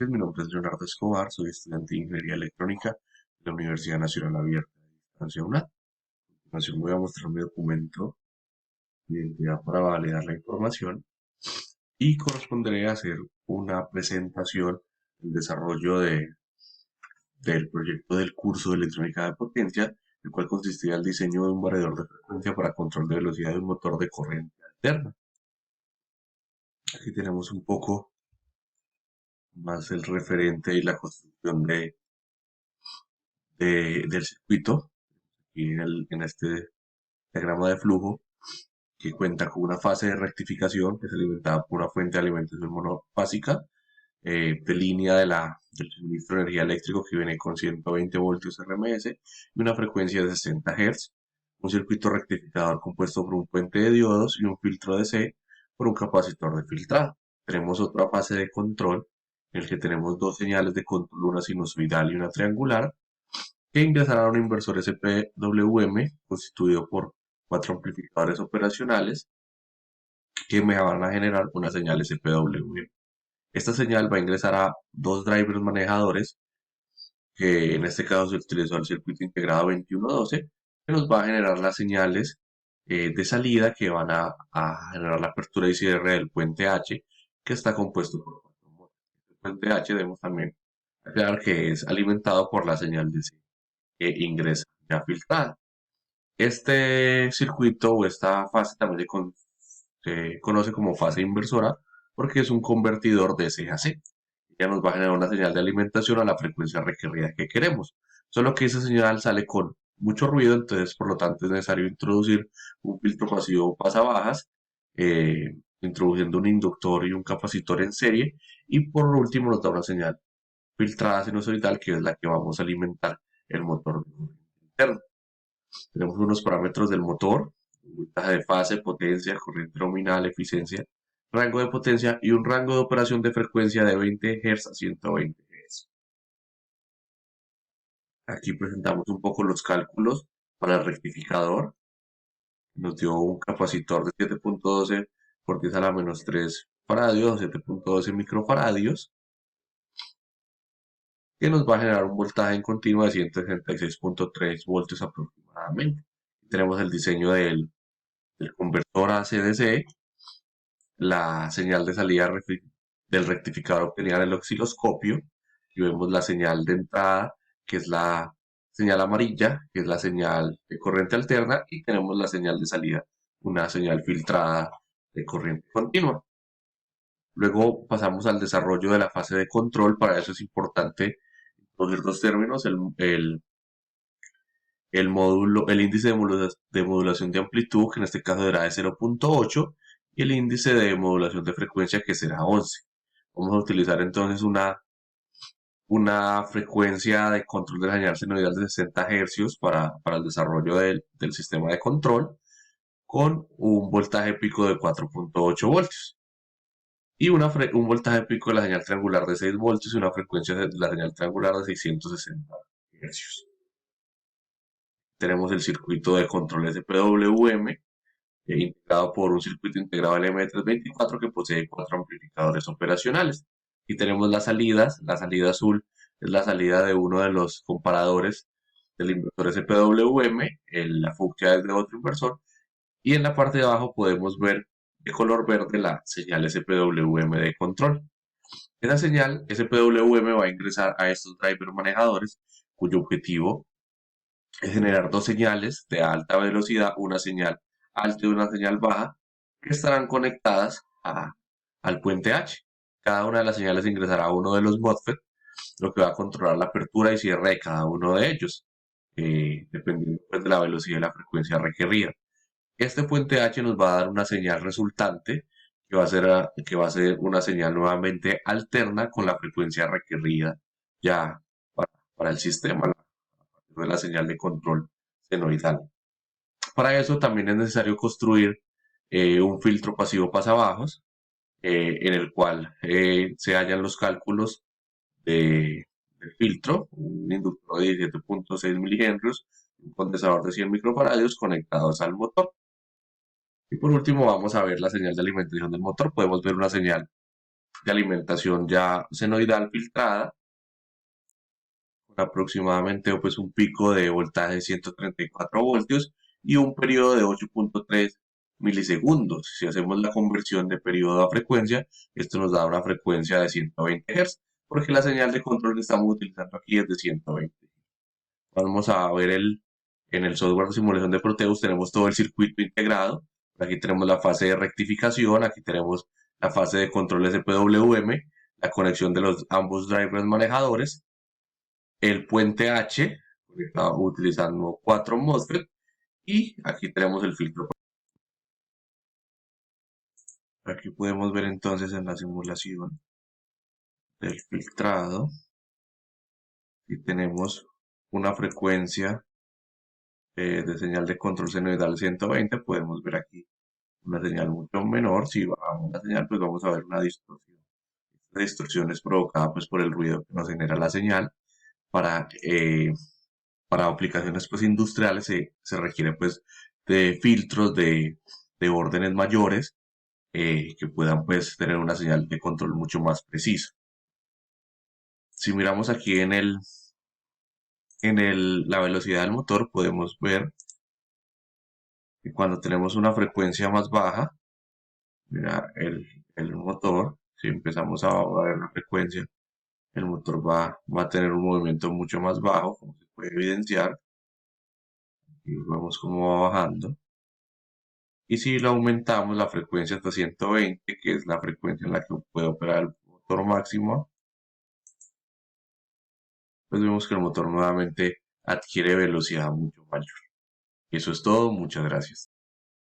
noches, mi nombre es Leonardo Escobar, soy estudiante de Ingeniería Electrónica de la Universidad Nacional Abierta de Distancia UNAD. A continuación voy a mostrar mi documento de identidad para validar la información y corresponderé a hacer una presentación del desarrollo del proyecto del curso de electrónica de potencia, el cual consistía en el diseño de un variador de frecuencia para control de velocidad de un motor de corriente alterna. Aquí tenemos un poco más el referente y la construcción del circuito y en este diagrama de flujo que cuenta con una fase de rectificación que es alimentada por una fuente de alimentación monofásica de línea del suministro de energía eléctrico que viene con 120 voltios RMS y una frecuencia de 60 Hz, un circuito rectificador compuesto por un puente de diodos y un filtro DC por un capacitor de filtrado. Tenemos otra fase de control en el que tenemos dos señales de control, una sinusoidal y una triangular, que ingresará a un inversor SPWM constituido por cuatro amplificadores operacionales que me van a generar una señal SPWM. Esta señal va a ingresar a dos drivers manejadores, que en este caso se utilizó el circuito integrado 2112, que nos va a generar las señales de salida que van a generar la apertura y cierre del puente H, que está compuesto por cuatro motores. El puente H debemos también aclarar que es alimentado por la señal de C que ingresa ya filtrada. Este circuito o esta fase también se conoce como fase inversora porque es un convertidor de C a C. Ya nos va a generar una señal de alimentación a la frecuencia requerida que queremos. Solo que esa señal sale con mucho ruido, entonces por lo tanto es necesario introducir un filtro pasivo pasabajas, introduciendo un inductor y un capacitor en serie, y por último nos da una señal filtrada sinusoidal que es la que vamos a alimentar el motor de corriente interna. Tenemos unos parámetros del motor: voltaje de fase, potencia, corriente nominal, eficiencia, rango de potencia y un rango de operación de frecuencia de 20 Hz a 120 Hz. Aquí presentamos un poco los cálculos para el rectificador. Nos dio un capacitor de 7.12 por 10 a la menos 3 faradios, 7.12 microfaradios, que nos va a generar un voltaje en continuo de 166.3 voltios aproximadamente. Tenemos el diseño del conversor AC/DC, la señal de salida del rectificador obtenida en el osciloscopio, y vemos la señal de entrada, que es la señal amarilla, que es la señal de corriente alterna, y tenemos la señal de salida, una señal filtrada de corriente continua. Luego pasamos al desarrollo de la fase de control. Para eso es importante introducir dos términos: el índice de modulación de amplitud, que en este caso será de 0.8, y el índice de modulación de frecuencia, que será 11. Vamos a utilizar entonces una frecuencia de control de la señal senoidal de 60 Hz para el desarrollo del sistema de control, con un voltaje pico de 4.8 voltios y un voltaje pico de la señal triangular de 6 voltios y una frecuencia de la señal triangular de 660 Hz. Tenemos el circuito de control SPWM, integrado por un circuito integrado LM324 que posee cuatro amplificadores operacionales. Y tenemos las salidas. La salida azul es la salida de uno de los comparadores del inversor SPWM, la fucsia es de otro inversor, y en la parte de abajo podemos ver de color verde la señal SPWM de control. Esa señal SPWM va a ingresar a estos drivers manejadores, cuyo objetivo es generar dos señales de alta velocidad, una señal alta y una señal baja, que estarán conectadas al puente H. Cada una de las señales ingresará a uno de los MOSFET, lo que va a controlar la apertura y cierre de cada uno de ellos, dependiendo pues, de la velocidad y la frecuencia requerida. Este puente H nos va a dar una señal resultante que va a ser una señal nuevamente alterna con la frecuencia requerida ya para el sistema, de la señal de control senoidal. Para eso también es necesario construir un filtro pasivo pasabajos, en el cual se hallan los cálculos del filtro: un inductor de 17.6 milihenrios, un condensador de 100 microfaradios conectados al motor. Y por último vamos a ver la señal de alimentación del motor. Podemos ver una señal de alimentación ya senoidal filtrada, con aproximadamente pues un pico de voltaje de 134 voltios y un periodo de 8.3 milisegundos. Si hacemos la conversión de periodo a frecuencia, esto nos da una frecuencia de 120 Hz, porque la señal de control que estamos utilizando aquí es de 120. Vamos a ver en el software de simulación de Proteus, tenemos todo el circuito integrado. Aquí tenemos la fase de rectificación, aquí tenemos la fase de control SPWM, la conexión de los ambos drivers manejadores, el puente H, conectado utilizando 4 MOSFET, y aquí tenemos el filtro. Aquí podemos ver entonces en la simulación del filtrado, y tenemos una frecuencia de señal de control senoidal 120. Podemos ver aquí una señal mucho menor. Si bajamos la señal, pues vamos a ver una distorsión. Esta distorsión es provocada pues por el ruido que nos genera la señal. Para, para aplicaciones pues industriales se requiere pues de filtros de órdenes mayores, que puedan pues tener una señal de control mucho más preciso. Si miramos aquí la velocidad del motor, podemos ver que cuando tenemos una frecuencia más baja, mira, el motor, si empezamos a ver la frecuencia, el motor va a tener un movimiento mucho más bajo, como se puede evidenciar, y vemos cómo va bajando. Y si lo aumentamos la frecuencia hasta 120, que es la frecuencia en la que puede operar el motor máximo, pues vemos que el motor nuevamente adquiere velocidad mucho mayor. Eso es todo, muchas gracias.